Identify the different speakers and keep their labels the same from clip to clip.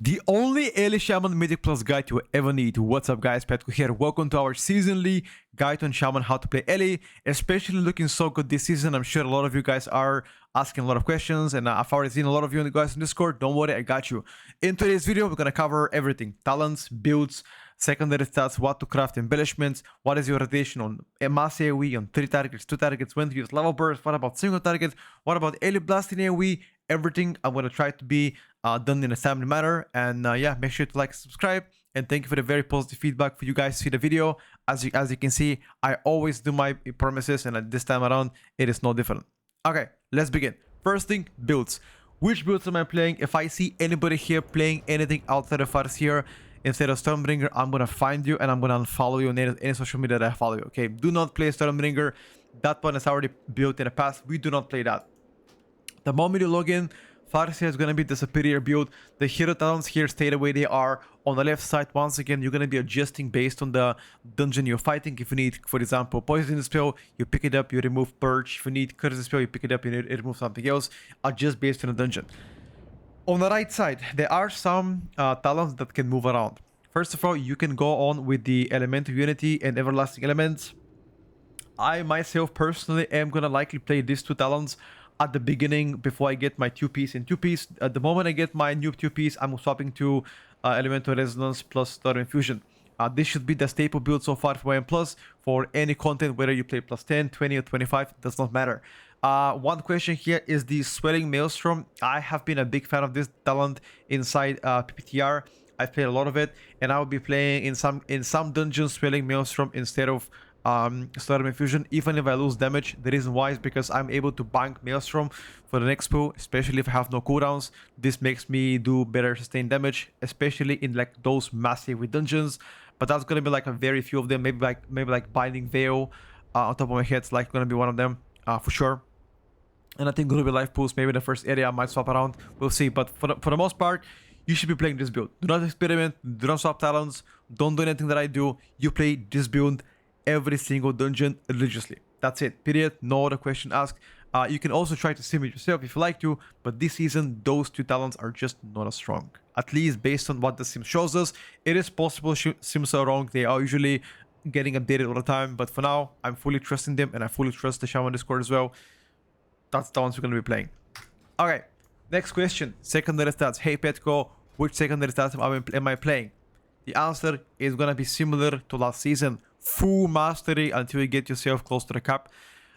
Speaker 1: The only early Shaman Mythic Plus guide you ever need. What's up guys, Petko here. Welcome to our seasonally guide on Shaman how to play early. Especially looking so good this season. I'm sure a lot of you guys are asking a lot of questions and I've already seen a lot of you guys in Discord. Don't worry, I got you. In today's video, we're going to cover everything. Talents, builds, secondary stats, what to craft, embellishments, what is your rotation on Mass-AoE, on 3 targets, 2 targets, when to use level burst, what about single targets, what about early blasting AoE, everything I'm going to try to be done in a timely manner. And yeah, make sure to like, subscribe, and thank you for the very positive feedback for you guys to see the video. As you can see, I always do my promises, and at this time around it is no different. Okay, let's begin. First thing, builds. Which builds am I playing? If I see anybody here playing anything outside of us here instead of Stormbringer, I'm gonna find you and I'm gonna unfollow you on any social media that I follow you. Okay, do not play Stormbringer. That one is already built in the past. We do not play that. The moment you log in, Farseer is going to be the superior build. The hero talents here stay the way they are. On the left side, once again, you're going to be adjusting based on the dungeon you're fighting. If you need, for example, poison spell, you pick it up, you remove purge. If you need curse spell, you pick it up, you remove something else. Adjust based on the dungeon. On the right side, there are some talents that can move around. First of all, you can go on with the Element of Unity and Everlasting Elements. I myself personally am going to likely play these two talents at the beginning before I get my 2-piece and 2-piece. At the moment I get my new 2-piece, I'm swapping to Elemental Resonance plus Storm Infusion. This should be the staple build so far for M+, for any content, whether you play plus 10, 20 or 25, it does not matter. One question here is the Swelling Maelstrom. I have been a big fan of this talent inside PPTR. I've played a lot of it, and I will be playing in some dungeons Swelling Maelstrom instead of Storm Infusion, even if I lose damage. The reason why is because I'm able to bank Maelstrom for the next pull, especially if I have no cooldowns. This makes me do better sustained damage, especially in like those massive dungeons. But that's gonna be like a very few of them. Maybe like Binding Veil on top of my head, it's like gonna be one of them for sure. And I think Ruby Life pools, maybe the first area I might swap around. We'll see. But for the most part, you should be playing this build. Do not experiment. Do not swap talents. Don't do anything that I do. You play this build every single dungeon religiously. That's it, period. No other question asked. You can also try to sim it yourself if you like to, but this season those two talents are just not as strong, at least based on what the sim shows us. It is possible sims are wrong. They are usually getting updated all the time, but for now I'm fully trusting them, and I fully trust the Shaman Discord as well. That's the ones we're going to be playing. Okay, next question. Secondary stats. Hey Petko, which secondary stats am I playing? The answer is going to be similar to last season. Full mastery until you get yourself close to the cap.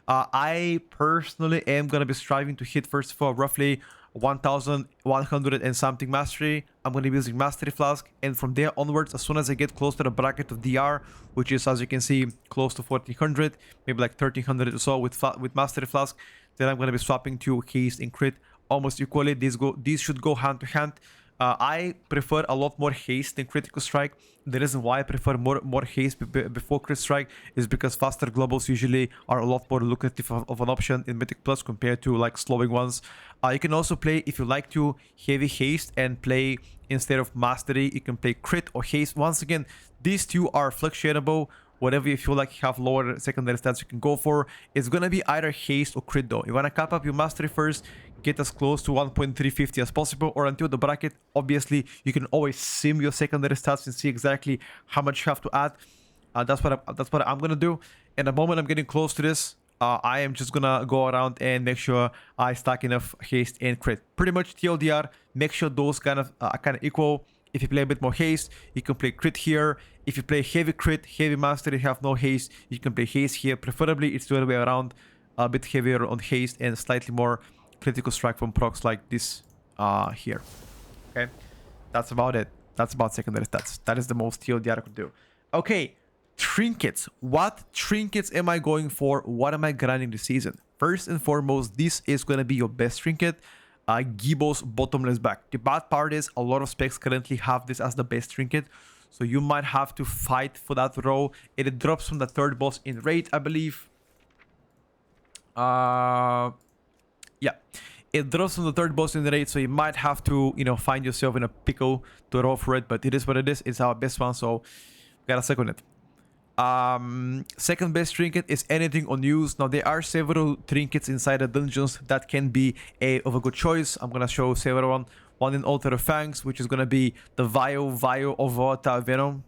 Speaker 1: I personally am going to be striving to hit, first of all, roughly 1100 and something mastery. I'm going to be using Mastery Flask, and from there onwards, as soon as I get close to the bracket of DR, which is, as you can see, close to 1400, maybe like 1300 or so with Mastery Flask, then I'm going to be swapping to Haste and Crit almost equally. These should go hand to hand. I prefer a lot more haste than critical strike. The reason why I prefer more haste before crit strike is because faster globals usually are a lot more lucrative of an option in Mythic Plus compared to like slowing ones. You can also play, if you like to, heavy haste and play instead of mastery, you can play crit or haste. Once again, these two are fluctuatable. Whatever you feel like you have lower secondary stats, you can go for. It's gonna be either haste or crit though. You wanna cap up your mastery first, get as close to 1.350 as possible, or until the bracket. Obviously, you can always sim your secondary stats and see exactly how much you have to add. That's what I'm gonna do. And the moment I'm getting close to this, I am just gonna go around and make sure I stack enough haste and crit. Pretty much TLDR. Make sure those kind of equal. If you play a bit more haste, you can play crit here. If you play heavy crit, heavy mastery, have no haste, you can play haste here. Preferably, it's the other way around. A bit heavier on haste and slightly more critical strike from procs like this here. Okay, that's about it. That's about secondary stats. That is the most TLDR I could do. Okay, trinkets. What trinkets am I going for? What am I grinding this season? First and foremost, this is going to be your best trinket. Gibo's Bottomless Back. The bad part is a lot of specs currently have this as the best trinket, so you might have to fight for that row. It drops from the third boss in raid, I believe. Yeah, it drops from the third boss in the raid, so you might have to, you know, find yourself in a pickle to roll for it, but it is what it is. It's our best one, so gotta second it. Second best trinket is anything unused. Now there are several trinkets inside the dungeons that can be of a good choice. I'm gonna show several one. one in Altar of Fangs, which is gonna be the Vio Ovota Venom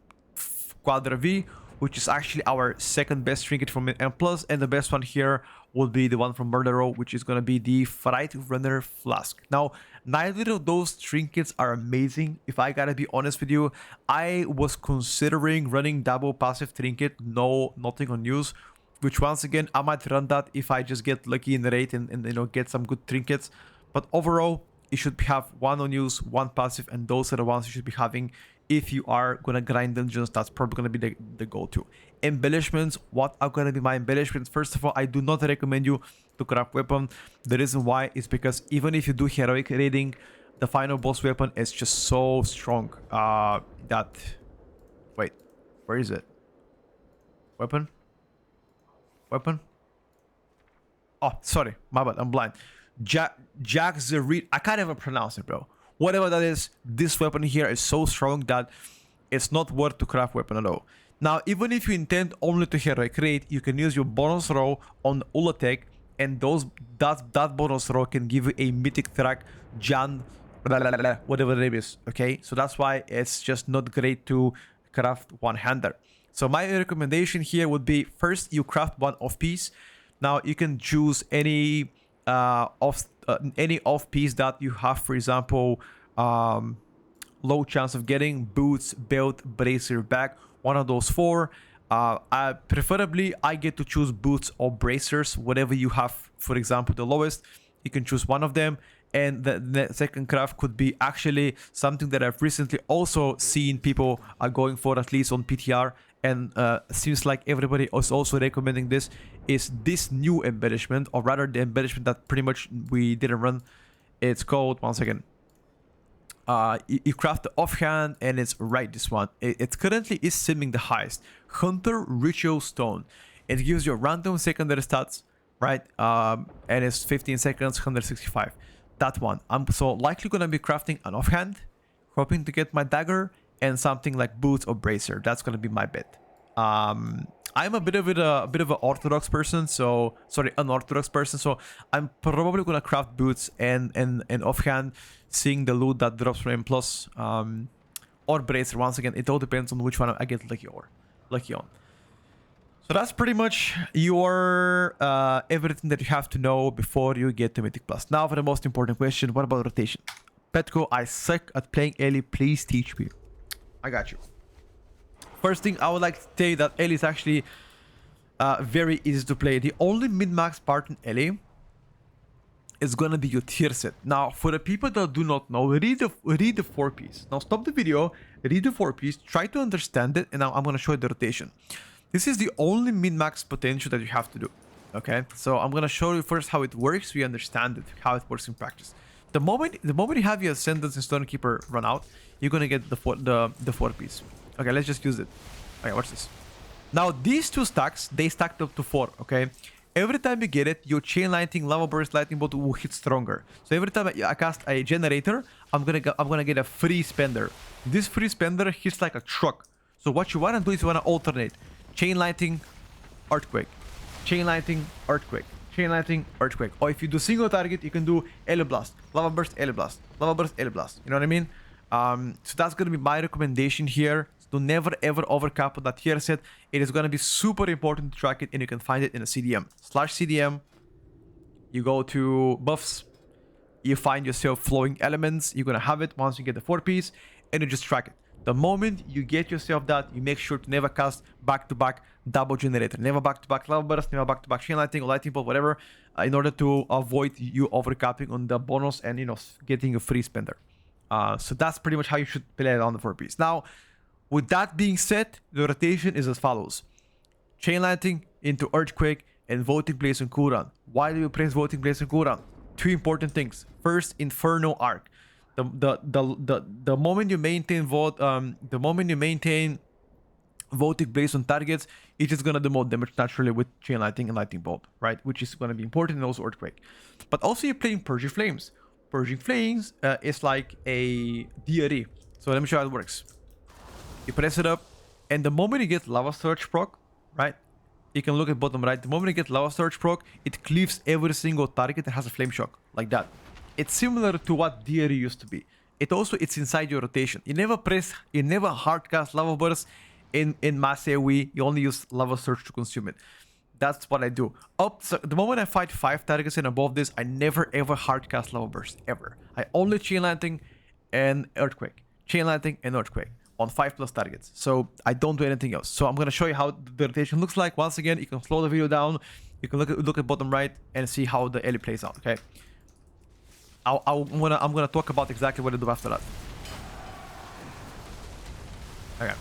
Speaker 1: Quadra V, which is actually our second best trinket from M+, and the best one here will be the one from Murdero, which is gonna be the Fright Runner Flask. Now, neither of those trinkets are amazing. If I gotta be honest with you, I was considering running double passive trinket, nothing on news, which once again, I might run that if I just get lucky in the raid and you know, get some good trinkets. But overall, you should have one on use, one passive, and those are the ones you should be having if you are gonna grind dungeons. That's probably gonna be the go-to. Embellishments, what are gonna be my embellishments? First of all, I do not recommend you to craft weapon. The reason why is because even if you do heroic raiding, the final boss weapon is just so strong that... Wait, where is it? Weapon? Weapon? Oh, sorry, my bad, I'm blind. Jack the Reed, I can't even pronounce it, bro. Whatever that is, this weapon here is so strong that it's not worth to craft weapon at all. Now, even if you intend only to heroic raid, you can use your bonus roll on ult attack, and that bonus roll can give you a mythic track, Jan, whatever the name is. Okay, so that's why it's just not great to craft one-hander. So my recommendation here would be, first you craft one off piece. Now you can choose any off piece that you have, for example, low chance of getting: boots, belt, bracer, bag. One of those four. Preferably I get to choose boots or bracers, whatever you have. For example, the lowest, you can choose one of them. And the second craft could be actually something that I've recently also seen people are going for, at least on PTR, and seems like everybody is also recommending this, is this new embellishment, or rather the embellishment that pretty much we didn't run. It's called, one second, you craft the offhand, and it's right, this one. It currently is simming the highest, Hunter Ritual Stone. It gives you random secondary stats, right? And it's 15 seconds, 165. That one. I'm so likely gonna be crafting an offhand, hoping to get my dagger and something like boots or bracer. That's gonna be my bet. I'm a bit of an orthodox person, so unorthodox person. So I'm probably gonna craft boots and offhand, seeing the loot that drops from M+, or bracer. Once again, it all depends on which one I get lucky on. So that's pretty much your everything that you have to know before you get to Mythic Plus. Now for the most important question, what about rotation? Petko, I suck at playing Ellie, please teach me. I got you. First thing, I would like to say that Ellie is actually very easy to play. The only min-max part in Ellie is gonna be your tier set. Now, for the people that do not know, read the 4-piece. Now stop the video, read the 4-piece, try to understand it, and now I'm gonna show you the rotation. This is the only min-max potential that you have to do. Okay, so I'm gonna show you first how it works, so you understand it, how it works in practice. The moment you have your Ascendance and Stonekeeper run out, you're gonna get the 4-piece. Okay, let's just use it. Okay, watch this. Now these two stacks, they stacked up to 4. Okay, every time you get it, your Chain Lightning, Lava Burst, Lightning Bolt will hit stronger. So every time I cast a generator, I'm gonna get a free spender. This free spender hits like a truck. So what you wanna do is you wanna alternate Chain Lightning, Earthquake, Chain Lightning, Earthquake, Chain Lightning, Earthquake. Or if you do single target, you can do Ele Blast, Lava Burst, Ele Blast, Lava Burst, Ele Blast. You know what I mean? So that's gonna be my recommendation here. To never ever overcap on that tier set. It is gonna be super important to track it, and you can find it in a CDM. /CDM. You go to buffs. You find yourself flowing elements. You're gonna have it once you get the 4-piece, and you just track it. The moment you get yourself that, you make sure to never cast back-to-back double generator. Never back-to-back Lava Burst, never back-to-back Chain Lightning or Lightning Bolt, whatever, in order to avoid you overcapping on the bonus and, you know, getting a free spender. So that's pretty much how you should play it on the 4-piece. Now, with that being said, the rotation is as follows. Chain Lightning into Earthquake and Voting Place on cooldown. Why do you press Voting Place on cooldown? Two important things. First, Inferno Arc. The moment you maintain Voting Place on targets, it is gonna do more damage naturally with Chain Lightning and Lightning Bolt, right? Which is gonna be important, and also Earthquake. But also you're playing Purging Flames. Purging Flames is like a DRE. So let me show you how it works. You press it up, and the moment you get Lava Surge proc, right? You can look at bottom right. The moment you get Lava Surge proc, it cleaves every single target that has a Flame Shock, like that. It's similar to what DRE used to be. it's inside your rotation. You never hard cast lava burst in Mass-AoE. You only use lava surge to consume it. That's what I do. So the moment I fight 5 targets and above this, I never ever hard cast lava burst ever. I only chain lightning and earthquake, chain lightning and earthquake on 5+ targets. So I don't do anything else. So I'm gonna show you how the rotation looks like. Once again, you can slow the video down. You can look at bottom right and see how the Ellie plays out. Okay. I'm gonna talk about exactly what I do after that. Okay.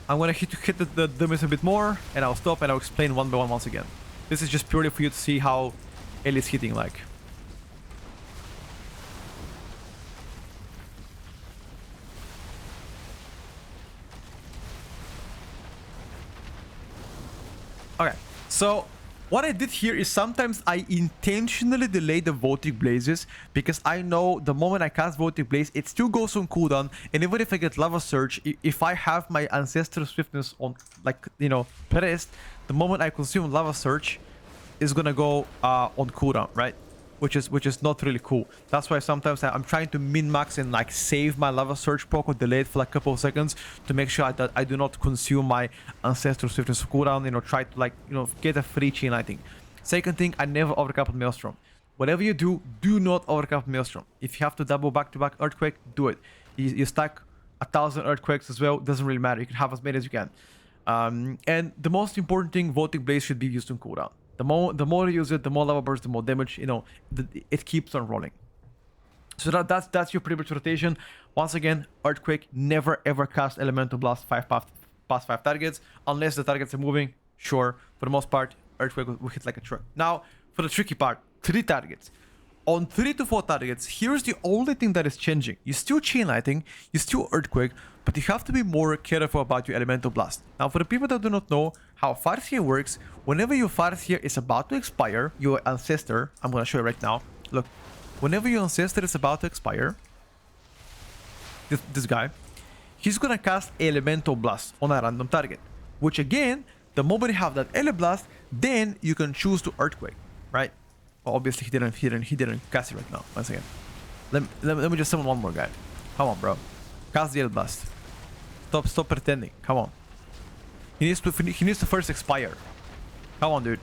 Speaker 1: I'm gonna hit the dummies a bit more, and I'll stop and I'll explain one by one once again. This is just purely for you to see how Ellie's hitting like. Okay, so what I did here is sometimes I intentionally delay the Voltic Blazes because I know the moment I cast Voltic Blaze, it still goes on cooldown, and even if I get Lava Surge, if I have my Ancestral Swiftness on, like, you know, pressed, the moment I consume Lava Surge is gonna go on cooldown, right? Which is not really cool. That's why sometimes I'm trying to min-max and like save my Lava Surge proc or delay it for like a couple of seconds to make sure that I do not consume my Ancestral Swiftness cooldown, you know, try to, like, you know, get a free chain lighting. Second thing, I never overcouple Maelstrom. Whatever you do, do not overcouple Maelstrom. If you have to double back-to-back Earthquake, do it. You stack 1,000 Earthquakes as well, doesn't really matter. You can have as many as you can. And the most important thing, Voltic Blaze should be used on cooldown. The more you use it, the more lava burst, the more damage, you know, it keeps on rolling. So that's your pretty much rotation. Once again, Earthquake, never ever cast Elemental Blast past 5 targets, unless the targets are moving. Sure, for the most part, Earthquake will hit like a truck. Now, for the tricky part, 3 targets. On 3 to 4 targets, here's the only thing that is changing. You still chain lighting, you still Earthquake, but you have to be more careful about your Elemental Blast. Now, for the people that do not know how Farseer works, whenever your Farseer is about to expire, your Ancestor, I'm gonna show you right now. Look, whenever your Ancestor is about to expire, this guy, he's gonna cast Elemental Blast on a random target. Which again, the moment you have that Ele Blast, then you can choose to Earthquake, right? Well, obviously he didn't cast it right now. Once again, let me just summon one more guy. Come on, bro. Cast the Ele Blast. Stop pretending. Come on. He needs to first expire. Come on, dude.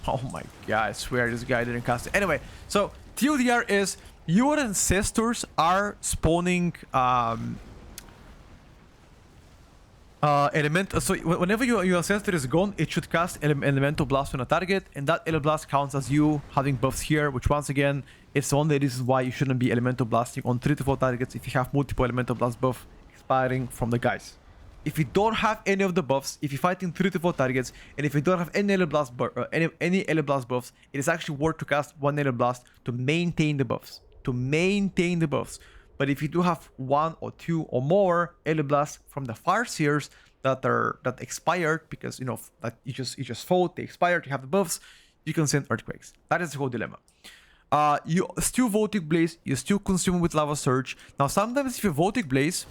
Speaker 1: Oh my god, I swear this guy didn't cast it. Anyway, so TLDR is your ancestors are spawning so whenever your ancestor is gone, it should cast Elemental Blast on a target, and that Ele Blast counts as you having buffs here, which once again, it's the only reason why you shouldn't be Elemental Blasting on 3 to 4 targets if you have multiple Elemental Blast buff expiring from the guys. If you don't have any of the buffs, if you're fighting 3 to 4 targets, and if you don't have any Ele Blast any Ele Blast buffs, it is actually worth to cast one Ele Blast to maintain the buffs. But if you do have 1 or 2 or more Ele Blasts from the Farseers that expired because, you know, that you just fought, they expired, you have the buffs, you can send Earthquakes. That is the whole dilemma. You still Voltic Blaze, you still consume with Lava Surge. Now sometimes if you Voltic Blaze,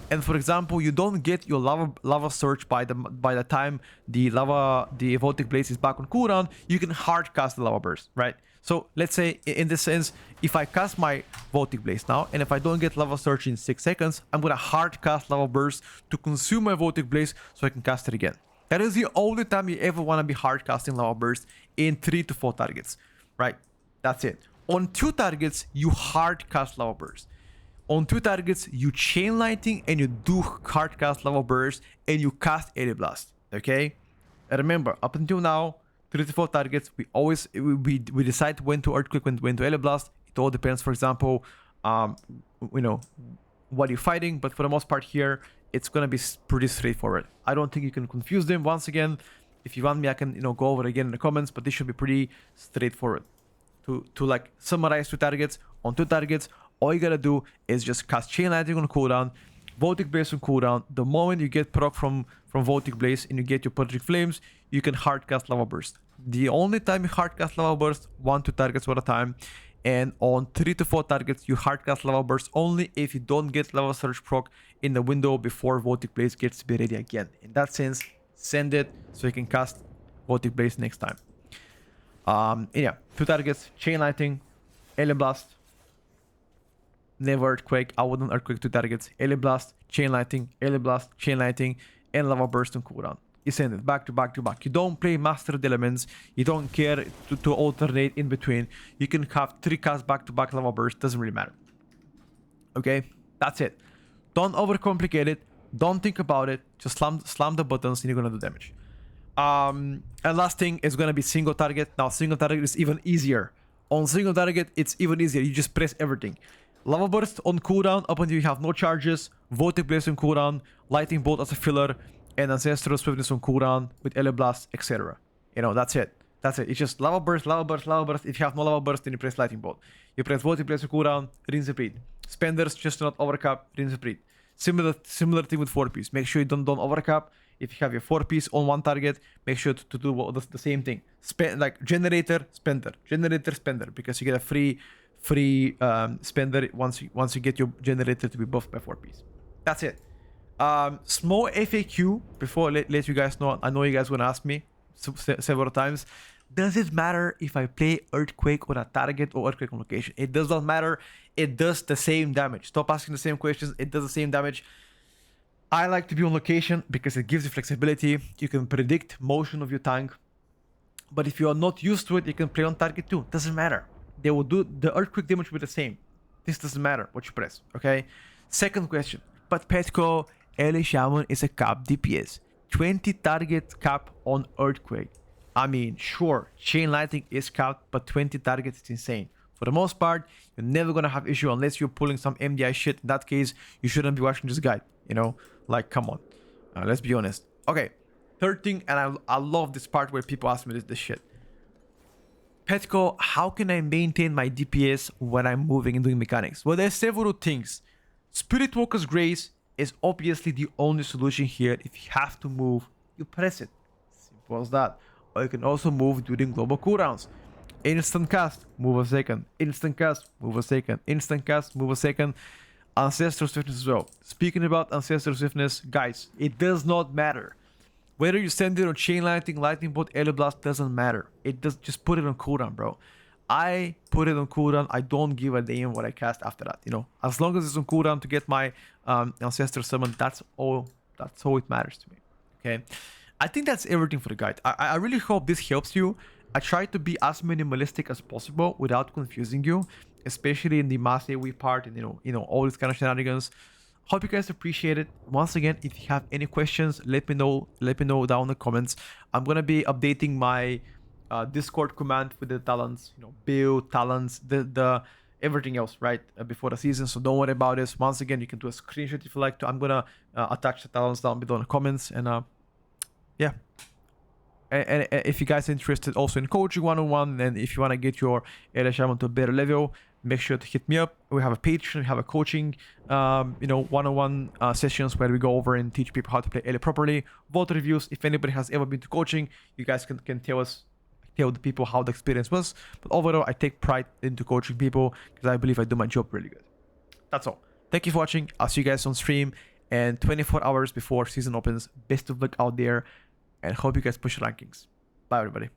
Speaker 1: and for example you don't get your lava surge by the time the Voltic Blaze is back on cooldown, you can hard cast the Lava Burst, right? So let's say in this sense, if I cast my Voltic Blaze now, and if I don't get Lava Surge in 6 seconds, I'm gonna hard cast Lava Burst to consume my Voltic Blaze so I can cast it again. That is the only time you ever wanna be hard casting Lava Burst in 3 to 4 targets, right? That's it. On 2 targets, you hard cast Lava Burst. On 2 targets, you chain lighting and you do hard cast Lava Burst and you cast Ele Blast. Okay? And remember, up until now, 3 to 4 targets, we decide when to Earthquake, when to Ele Blast. It all depends, for example, you know, what you're fighting, but for the most part here, it's gonna be pretty straightforward. I don't think you can confuse them. Once again, if you want me, I can, you know, go over it again in the comments, but this should be pretty straightforward. To like summarize 2 targets, on 2 targets, all you gotta do is just cast Chain Lightning on cooldown, Voltic Blaze on cooldown. The moment you get proc from Voltic Blaze and you get your Purging Flames, you can hard cast Lava Burst. The only time you hard cast Lava Burst, 1 to 2 targets at a time, and on 3 to 4 targets, you hard cast Lava Burst only if you don't get Lava Surge proc in the window before Voltic Blaze gets to be ready again. In that sense, send it so you can cast Voltic Blaze next time. Yeah, 2 targets, Chain Lightning, Alien Blast, never Earthquake. I wouldn't Earthquake 2 targets, Alien Blast, Chain Lightning, Alien Blast, Chain Lightning, and Lava Burst on cooldown. You send it back to back to back. You don't play Mastered Elements. You don't care to alternate in between. You can have 3 casts back to back Lava Burst. Doesn't really matter. Okay, that's it. Don't overcomplicate it. Don't think about it. Just slam the buttons and you're gonna do damage. And last thing is gonna be single target. Now single target is even easier. On single target, it's even easier. You just press everything. Lava Burst on cooldown up until you have no charges. Voting Blaze on cooldown. Lightning Bolt as a filler. And Ancestral Swiftness on cooldown with Ele Blast, etc. You know, that's it. That's it. It's just Lava Burst, Lava Burst, Lava Burst. If you have no Lava Burst, then you press Lightning Bolt. You press Voting Blaze on cooldown, rinse repeat. Spenders, just to not overcap, rinse repeat. Similar thing with 4-piece. Make sure you don't overcap. If you have your 4-piece on one target, make sure to do the same thing. Like Generator, Spender. Generator, Spender. Because you get a free Spender once you get your Generator to be buffed by 4-piece. That's it. Small FAQ before I let you guys know. I know you guys want to ask me several times. Does it matter if I play Earthquake on a target or Earthquake on location? It does not matter. It does the same damage. Stop asking the same questions. It does the same damage. I like to be on location because it gives you flexibility. You can predict motion of your tank. But if you are not used to it, you can play on target too. Doesn't matter. They will do the Earthquake damage with the same. This doesn't matter what you press. Okay. Second question. But Petko, Ele Shaman is a cap DPS. 20 target cap on Earthquake. I mean, sure, Chain Lightning is capped, but 20 targets is insane. For the most part, you're never gonna have issue unless you're pulling some MDI shit. In that case, you shouldn't be watching this guide. You know, like, come on. Let's be honest. Okay, third thing, and I love this part where people ask me this shit. Petko, how can I maintain my DPS when I'm moving and doing mechanics? Well, there's several things. Spirit Walker's Grace is obviously the only solution here. If you have to move, you press it. Simple as that. Or you can also move during global cooldowns. Instant cast, move a second. Instant cast, move a second. Instant cast, move a second. Ancestral Swiftness as well. Speaking about Ancestral Swiftness, guys, it does not matter. Whether you send it on Chain Lightning, Lightning Bolt, Ele Blast, doesn't matter. It does, just put it on cooldown, bro. I put it on cooldown. I don't give a damn what I cast after that, you know. As long as it's on cooldown to get my Ancestral Summon, that's all it matters to me, okay? I think that's everything for the guide. I really hope this helps you. I try to be as minimalistic as possible without confusing you, especially in the Mass-AoE part and you know all these kind of shenanigans. Hope you guys appreciate it. Once again, if you have any questions, let me know down in the comments. I'm gonna be updating my Discord command with the talents, you know, build talents, the everything else, right, before the season. So don't worry about this. Once again, you can do a screenshot if you like to. I'm gonna attach the talents down below in the comments, and yeah. And if you guys are interested also in coaching one-on-one, and if you want to get your Ele Shaman to a better level, make sure to hit me up. We have a Patreon, we have a coaching, you know, one-on-one sessions where we go over and teach people how to play Ele properly. Vote reviews. If anybody has ever been to coaching, you guys can tell the people how the experience was. But overall, I take pride into coaching people because I believe I do my job really good. That's all. Thank you for watching. I'll see you guys on stream, and 24 hours before season opens. Best of luck out there, and hope you guys push rankings. Bye, everybody.